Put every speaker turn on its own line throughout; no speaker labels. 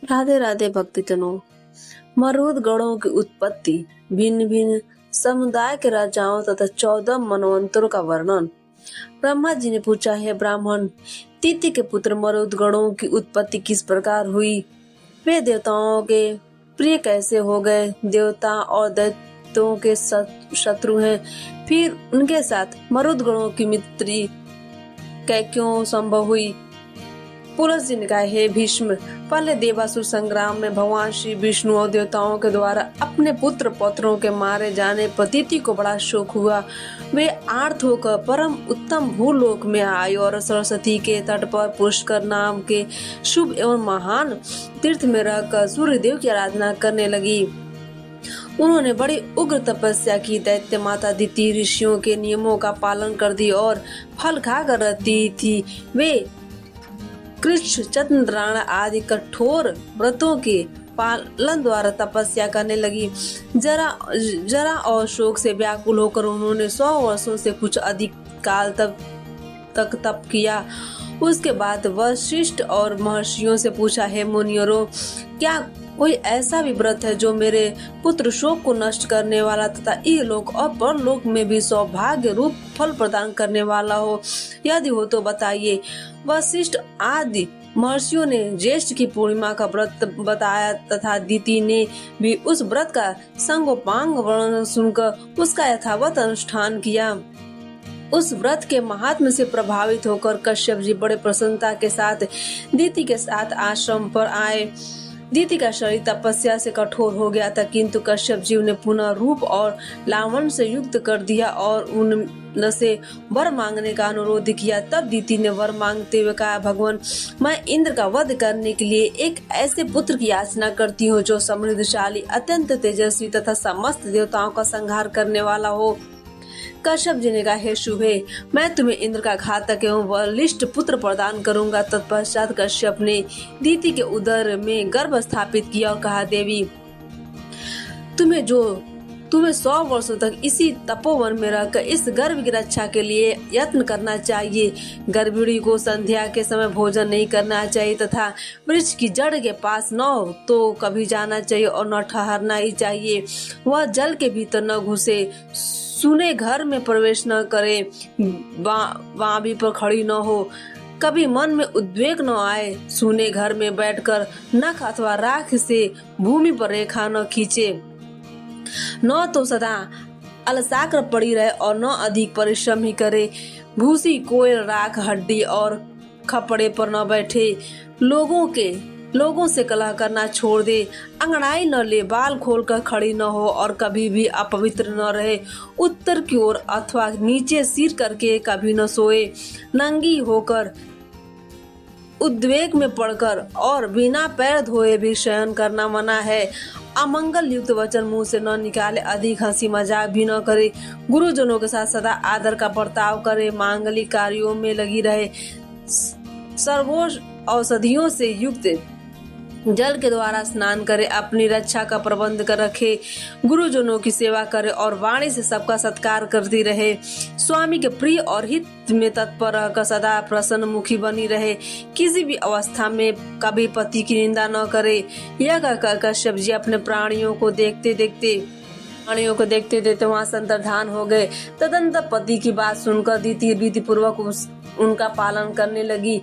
राधे राधे भक्तजनों। मरुद गणों की उत्पत्ति, भिन्न भिन्न समुदाय के राजाओं तथा 14 मनवंतरों का वर्णन। ब्रह्मा जी ने पूछा, है ब्राह्मण, तिथि के पुत्र मरुद गणों की उत्पत्ति किस प्रकार हुई? वे देवताओं के प्रिय कैसे हो गए? देवता और दैत्यों के शत्रु हैं, फिर उनके साथ मरुद गणों की मित्री क्यों संभव हुई? पुलस जी ने कहा, हे भीष्म, पहले देवासुर संग्राम में भगवान श्री विष्णु और देवताओं के द्वारा अपने पुत्र पौत्रों के मारे जाने पर तिथि को बड़ा शोक हुआ। वे आर्त होकर परम उत्तम भूलोक में आए और सरस्वती के तट पर पुष्कर नाम के शुभ एवं महान तीर्थ में रहकर सूर्य देव की आराधना करने लगी। उन्होंने बड़ी उग्र तपस्या की। दैत्य माता दिति ऋषियों के नियमों का पालन कर दी और फल खाकर रहती थी। वे कृष्ण चंद्रायण आदि कठोर व्रतों के पालन द्वारा तपस्या करने लगी। जरा और शोक से व्याकुल होकर उन्होंने 100 वर्षों से कुछ अधिक काल तक तप किया। उसके बाद वशिष्ठ और महर्षियों से पूछा, है मुनियों, क्या कोई ऐसा भी व्रत है जो मेरे पुत्र शोक को नष्ट करने वाला तथा इहलोक और परलोक में भी सौभाग्य रूप फल प्रदान करने वाला हो? यदि हो तो बताइए। वशिष्ठ आदि महर्षियों ने ज्येष्ठ की पूर्णिमा का व्रत बताया तथा दिति ने भी उस व्रत का संगोपांग वर्णन सुनकर उसका यथावत अनुष्ठान किया। उस व्रत के महात्म्य से प्रभावित होकर कश्यप जी बड़े प्रसन्नता के साथ दिति के साथ आश्रम पर आए। दिति का शरीर तपस्या से कठोर हो गया था, किंतु कश्यप जी ने पुनः रूप और लावण्य से युक्त कर दिया और उनसे वर मांगने का अनुरोध किया। तब दिति ने वर मांगते हुए कहा, भगवान, मैं इंद्र का वध करने के लिए एक ऐसे पुत्र की याचना करती हूँ जो समृद्धशाली, अत्यंत तेजस्वी तथा समस्त देवताओं का संहार करने वाला हो। कश्यप जी ने कहा, हे शुभे, मैं तुम्हें इंद्र का घातक एवं बलिष्ठ पुत्र प्रदान करूंगा। तत्पश्चात कश्यप ने दिति के उदर में गर्भ स्थापित किया और कहा, देवी, तुम्हें 100 वर्षों तक इसी तपोवन में रहकर इस गर्भ की रक्षा के लिए यत्न करना चाहिए। गर्भिणी को संध्या के समय भोजन नहीं करना चाहिए तथा वृक्ष की जड़ के पास न तो कभी जाना चाहिए और न ठहरना ही चाहिए। वह जल के भीतर न घुसे, सुने घर में प्रवेश न करे, बावी पर खड़ी न हो, कभी मन में उद्वेग न आए, सुने घर में बैठकर नख अथवा राख से भूमि पर रेखा न खींचे, न तो सदा अलसाकर पड़ी रहे और न अधिक परिश्रम ही करे। भूसी, कोयल, राख, हड्डी और खपड़े पर न बैठे, लोगों से कलह करना छोड़ दे, अंगड़ाई न ले, बाल खोलकर खड़ी न हो और कभी भी अपवित्र न रहे, उत्तर की ओर अथवा नीचे सिर करके कभी न सोए, नंगी होकर, उद्वेग में पड़कर और बिना पैर धोए भी शयन करना मना है। अमंगल युक्त वचन मुंह से न निकाले, अधिक हंसी मजाक भी न करे, गुरुजनों के साथ सदा आदर का बर्ताव करे, मांगलिक कार्यों में लगी रहे, सर्वोच्च औषधियों से युक्त जल के द्वारा स्नान करे, अपनी रक्षा का प्रबंध कर रखे, गुरुजनों की सेवा करे और वाणी से सबका सत्कार करती रहे, स्वामी के प्रिय और हित में तत्पर रहकर सदा प्रसन्न मुखी बनी रहे, किसी भी अवस्था में कभी पति की निंदा न करे। यह कहकर कश्यप जी अपने प्राणियों को देखते देखते वहां से अंतर्धान हो गए। तदंतर पति की बात सुनकर दिति विधि पूर्वक उनका पालन करने लगी।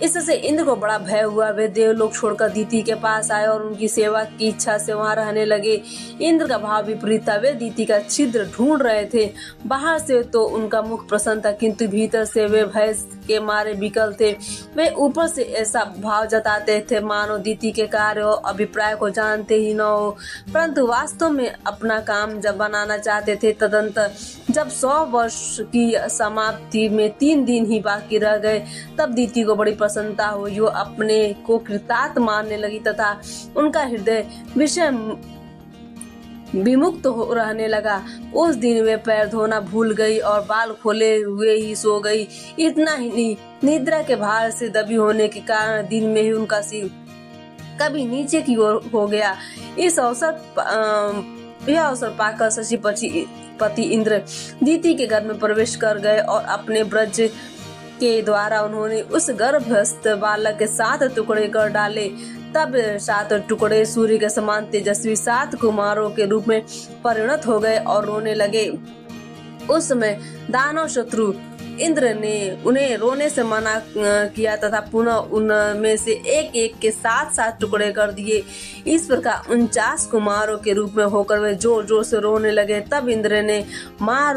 इससे इंद्र को बड़ा भय हुआ। वे देवलोक छोड़कर दिति के पास आए और उनकी सेवा की इच्छा से वहां रहने लगे। इंद्र का भाव विपरीत था। वे दिति का छिद्र ढूंढ रहे थे। बाहर से तो उनका मुख प्रसन्न था, किंतु भीतर से वे भय के मारे विकल थे। वे ऊपर से ऐसा भाव जताते थे मानो दिति के कार्य और अभिप्राय को जानते ही न हो, परंतु वास्तव में अपना काम जब बनाना चाहते थे। तदंतर जब 100 वर्ष की समाप्ति में 3 दिन ही बाकी रह गए, तब दिति को बड़ी प्रसन्नता हुई। वो अपने को कृतार्थ मानने लगी तथा उनका हृदय विषय विमुक्त हो रहने लगा। उस दिन वे पैर धोना भूल गई और बाल खोले हुए ही सो गई। इतना ही नहीं, निद्रा के भार से दबी होने के कारण दिन में ही उनका सिर कभी नीचे की ओर हो गया। यह अवसर पाकर शशिपति इंद्र दिति के घर में प्रवेश कर गए और अपने ब्रज के द्वारा उन्होंने उस गर्भस्थ बालक के 7 टुकड़े कर डाले। तब 7 टुकड़े सूर्य के समान तेजस्वी 7 कुमारों के रूप में परिणत हो गए और रोने लगे। उस समय दानव शत्रु इंद्र ने उन्हें रोने से मना किया तथा पुनः उनमें से एक एक के 7 टुकड़े कर दिए। इस प्रकार 49 कुमारों के रूप में होकर वे जोर जोर से रोने लगे। तब इंद्र ने माँ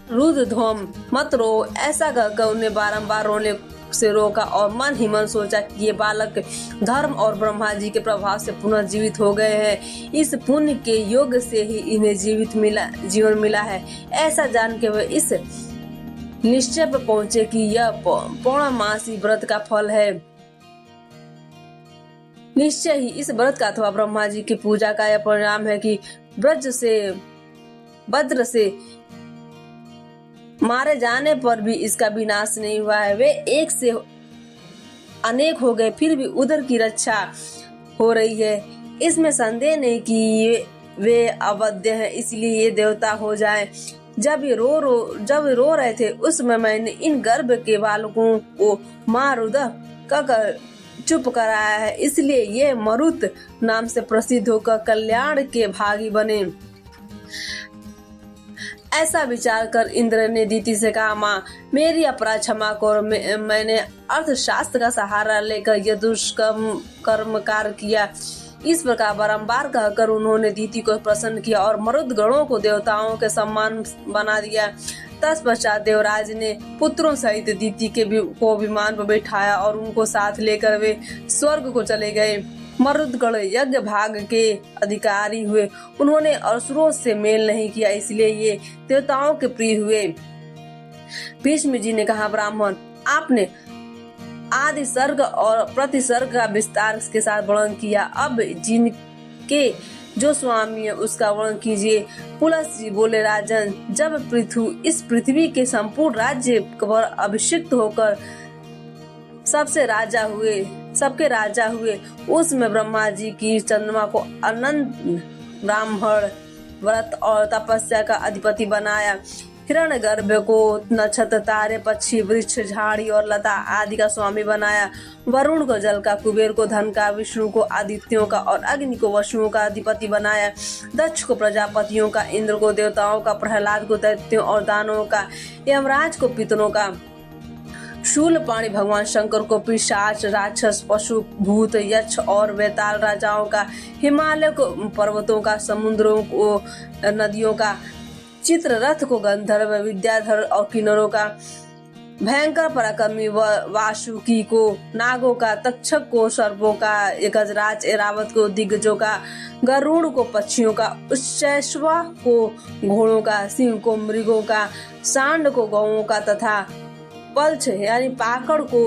रुद्रध्वम मत रो ऐसा कहकर उन्हें बारंबार रोने से रोका और मन ही मन सोचा कि ये बालक धर्म और ब्रह्मा जी के प्रभाव से पुनः जीवित हो गए हैं। इस पुण्य के योग से ही इन्हें जीवन मिला है। ऐसा जान के वे इस निश्चय पर पहुंचे कि यह पौर्णमासी व्रत का फल है। निश्चय ही इस व्रत का अथवा ब्रह्मा जी की पूजा का यह परिणाम है कि वज्र से मारे जाने पर भी इसका विनाश नहीं हुआ है। वे एक से अनेक हो गए फिर भी उधर की रक्षा हो रही है। इसमें संदेह नहीं कि वे अवध्य हैं, इसलिए ये देवता हो जाए। जब रो रहे थे उस समय मैंने इन गर्भ के बालकों को माँ रुद्र कहकर चुप कराया है, इसलिए ये मरुत नाम से प्रसिद्ध होकर कल्याण के भागी बने। ऐसा विचार कर इंद्र ने दीति से कहा, माँ मेरी अपराध क्षमा करो, मैंने अर्थशास्त्र का सहारा लेकर यह दुष्कर्म कार्य किया। इस प्रकार बारंबार कहकर उन्होंने दीति को प्रसन्न किया और मरुद गणों को देवताओं के सम्मान बना दिया। तत्पश्चात देवराज ने पुत्रों सहित दीति को विमान पर बैठाया और उनको साथ लेकर वे स्वर्ग को चले गए। मरुदगण यज्ञ भाग के अधिकारी हुए। उन्होंने असुरों से मेल नहीं किया, इसलिए ये देवताओं के प्रिय हुए। भीष्म जी ने कहा, ब्राह्मण आपने आदि सर्ग और प्रतिसर्ग का विस्तार के साथ वर्णन किया, अब जिनके जो स्वामी है उसका वर्णन कीजिए। पुलस जी बोले, राजन जब इस पृथ्वी के संपूर्ण राज्य पर अभिषिक्त होकर सबके राजा हुए उसमें ब्रह्मा जी की चंद्रमा को अनंत ब्राह्मण व्रत और तपस्या का अधिपति बनाया। हिरण्यगर्भ को नक्षत्र तारे पक्षी वृक्ष झाड़ी और लता आदि का स्वामी बनाया। वरुण को जल का, कुबेर को धन का, विष्णु को आदित्यों का और अग्नि को वसुओं का अधिपति बनाया। दक्ष को प्रजापतियों का, इंद्र को देवताओं का, प्रहलाद को दैत्यों और दानवों का, यमराज को पितरों का, शूलपाणी भगवान शंकर को पिशाच राक्षस पशु भूत यक्ष और वेताल राजाओं का, हिमालय को पर्वतों का, समुद्रों को नदियों का, चित्ररथ को गंधर्व विद्याधर और किन्नरों का, भयंकर पराक्रमी वासुकी को नागों का, तक्षक को सर्पों का, गजराज ऐरावत को दिग्गजों का, गरुड़ को पक्षियों का, उच्चैश्वा को घोड़ों का, सिंह को मृगों का, सांड को गौओं का तथा पल्छ यानी पाकड़ को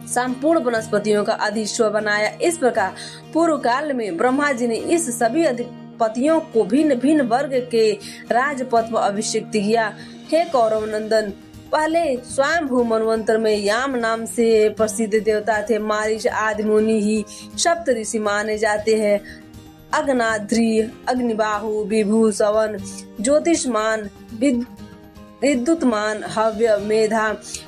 संपूर्ण वनस्पतियों का अधीश्वर बनाया। इस प्रकार पूर्व काल में ब्रह्मा जी ने इस सभी अधिपतियों को भिन्न भिन्न वर्ग के राजपद पर अभिषिक्त किया। हे कौरव नंदन, पहले स्वयंभू मनवंतर में याम नाम से प्रसिद्ध देवता थे। मारीच आदि मुनि ही सप्त ऋषि माने जाते हैं। अग्नाद्रि, अग्निबाहु, विभु, सवन, ज्योतिषमान, विद्युतमान, हव्य,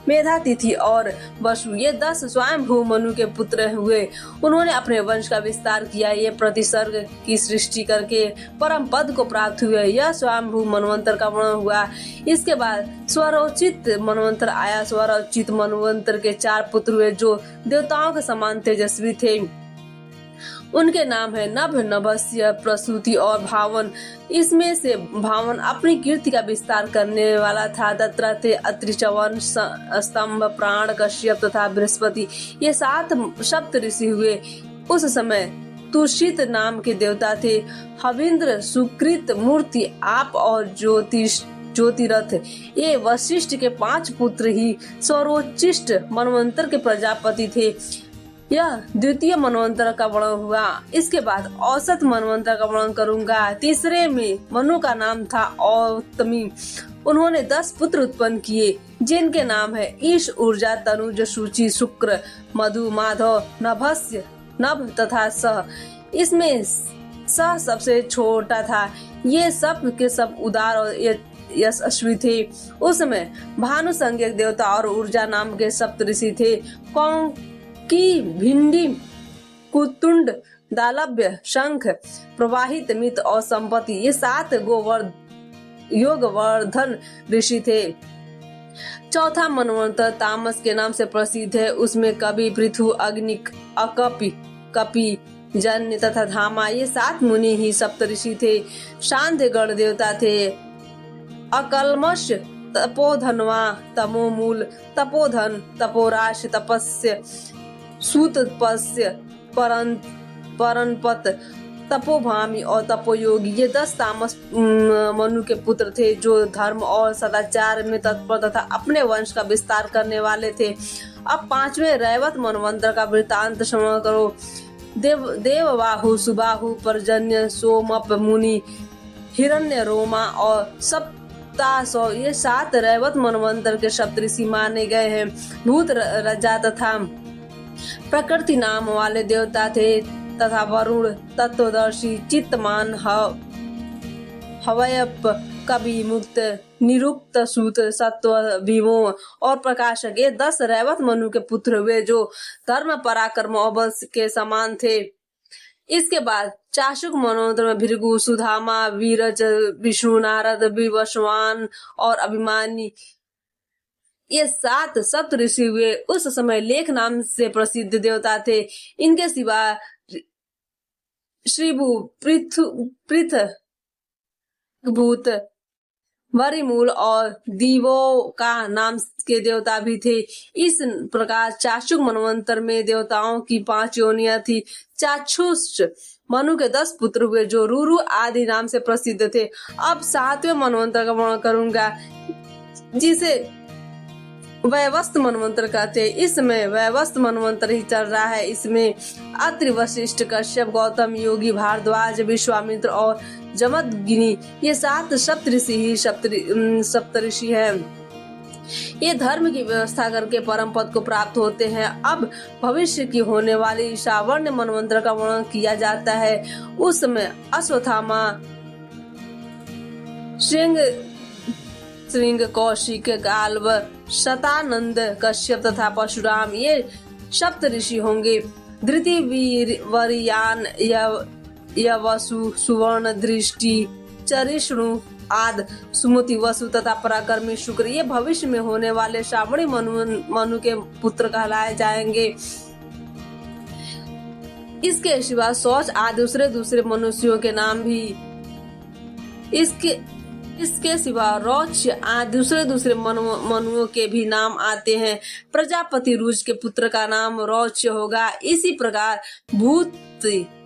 मेधा तिथि और वसु, ये 10 स्वयंभू मनु के पुत्र हुए। उन्होंने अपने वंश का विस्तार किया। ये प्रतिसर्ग की सृष्टि करके परम पद को प्राप्त हुए। यह स्वयंभू मनवंतर का वर्णन हुआ। इसके बाद स्वरोचित मनवंतर आया। स्वरोचित मनवंतर के 4 पुत्र हुए जो देवताओं के समान तेजस्वी थे। उनके नाम है नभ, नभस्य, प्रसूति और भावन। इसमें से भावन अपनी कीर्ति का विस्तार करने वाला था। दत्तात्रेय, अत्रि, च्यवन, स्तंभ, प्राण, कश्यप तथा बृहस्पति, ये 7 सप्त ऋषि हुए। उस समय तुषित नाम के देवता थे। हविंद्र, सुकृत, मूर्ति, आप और ज्योतिरथ, ये वशिष्ठ के 5 पुत्र ही स्वरोचिष्ट मनवंतर के प्रजापति थे। यह द्वितीय मनवंतर का वर्णन हुआ। इसके बाद औसत मनवंतर का वर्णन करूंगा। तीसरे में मनु का नाम था औतमी। उन्होंने 10 पुत्र उत्पन्न किए जिनके नाम है ईश, ऊर्जा, तनुज, सूचि, शुक्र, मधु, माधव, नभस्य, नभ तथा सह। इसमें सह सबसे छोटा था। ये सब के सब उदार और यशस्वी थे। उस समय भानु संज्ञक देवता और ऊर्जा नाम के सप्त ऋषि थे। की भिंडी कुतुंड दालभ्य शंख प्रवाहित मित और संपत्ति, ये 7 योगवर्धन ऋषि थे। चौथा मनवंतर तामस के नाम से प्रसिद्ध है। उसमें कवि, पृथु, अग्निक, अकपि, कपि, जन्य तथा धामा, ये 7 मुनि ही सप्तऋषि थे। शांत गण देवता थे। अकल्मष तपोधनवा, तमोमूल, तपोधन, तपोराश, तपस्य, सूतपस्य, परनपत, तपोभामी और तपोयोगी, ये 10 तामस मनु के पुत्र थे जो धर्म और सदाचार में तत्पर तथा अपने वंश का विस्तार करने वाले थे। अब 5वें रैवत मनवंतर का वृतांत श्रवण करो। देवबाहु, सुबाहु, पर्जन्य, सोमप मुनि, हिरण्य रोमा और सप्तासौ, ये 7 रैवत मनवंतर के सप्तऋषि माने गए हैं। भूत राजा तथा प्रकृति नाम वाले देवता थे तथा वरुण, तत्वदर्शी, चित्तमान, हवयप, कवि, मुक्त, निरुक्त, सूत, सत्व, विमोह और प्रकाशक, ये 10 रैवत मनु के पुत्र हुए जो धर्म, पराक्रम और बल के समान थे। इसके बाद चाशुक मनवंतर में भृगु, सुधामा, वीरज, विष्णु, नारद, विवस्वान और अभिमानी, ये 7 सप्तऋषि हुए। उस समय लेख नाम से प्रसिद्ध देवता थे। इनके सिवा श्रीभु, पृथ, भूत, वरिमूल और दीवों का नाम के देवता भी थे। इस प्रकार चाक्षुष मनवंतर में देवताओं की 5 योनियां थी। चाक्षुष मनु के 10 पुत्र हुए जो रुरु आदि नाम से प्रसिद्ध थे। अब 7वें मनवंतर का वर्णन करूंगा जिसे वैवस्त मनवंतर कहते हैं। इसमें वैवस्त मनवंतर ही चल रहा है। इसमें अत्रि, वशिष्ठ, कश्यप, गौतम, योगी, भारद्वाज, विश्वामित्र और जमदग्नि, ये 7 सप्तऋषि ही सप्तऋषि हैं। ये धर्म की व्यवस्था करके परम पद को प्राप्त होते हैं। अब भविष्य की होने वाली श्रावण मनवंतर का वर्णन किया जाता है। उस समय अश्वत्थामा, श्रृंग, कौशिक, गाल्व, शतानंद, कश्यप तथा परशुराम, ये सप्तऋषि होंगे। धृति, वरियान, यवसु, सुवर्ण, दृष्टि, चरिष्णु, आद, सुमति, वसु तथा पराक्रमी शुक्र, ये भविष्य में होने वाले श्रावणी मनु के पुत्र कहलाए जाएंगे। इसके सिवा शौच आदि दूसरे मनुष्यों के नाम भी, इसके सिवा रौच आदि दूसरे मनुओं के भी नाम आते हैं। प्रजापति रुज के पुत्र का नाम रौच होगा। इसी प्रकार भूत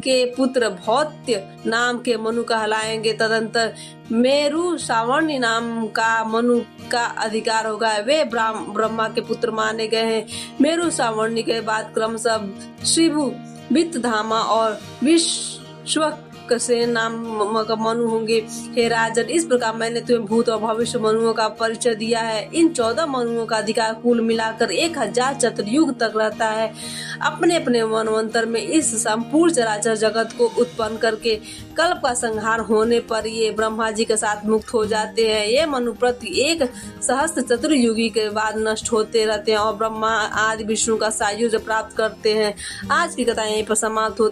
के पुत्र भौत्य नाम के मनु कहलाएंगे। तदंतर मेरु सावर्णी नाम का मनु का अधिकार होगा। वे ब्रह्मा के पुत्र माने गए हैं। मेरु सावर्णी के बाद क्रमशः शिवु, वित्तधामा और विश्वक से नाम का मनु होंगे। हे राजन, इस प्रकार मैंने तुम्हें भूत और भविष्य मनुओं का परिचय दिया है। इन 14 मनुओं का अधिकार कुल मिलाकर 1000 चतुर्युग तक रहता है। अपने अपने मनवंतर में इस संपूर्ण चराचर जगत को उत्पन्न करके कल्प का संहार होने पर ये ब्रह्मा जी के साथ मुक्त हो जाते हैं। ये मनु प्रति 1 सहस्त्र चतुर्युगी के बाद नष्ट होते रहते हैं और ब्रह्मा आदि विष्णु का सायुज्य प्राप्त करते हैं। आज की कथा यहीं पर समाप्त होती है।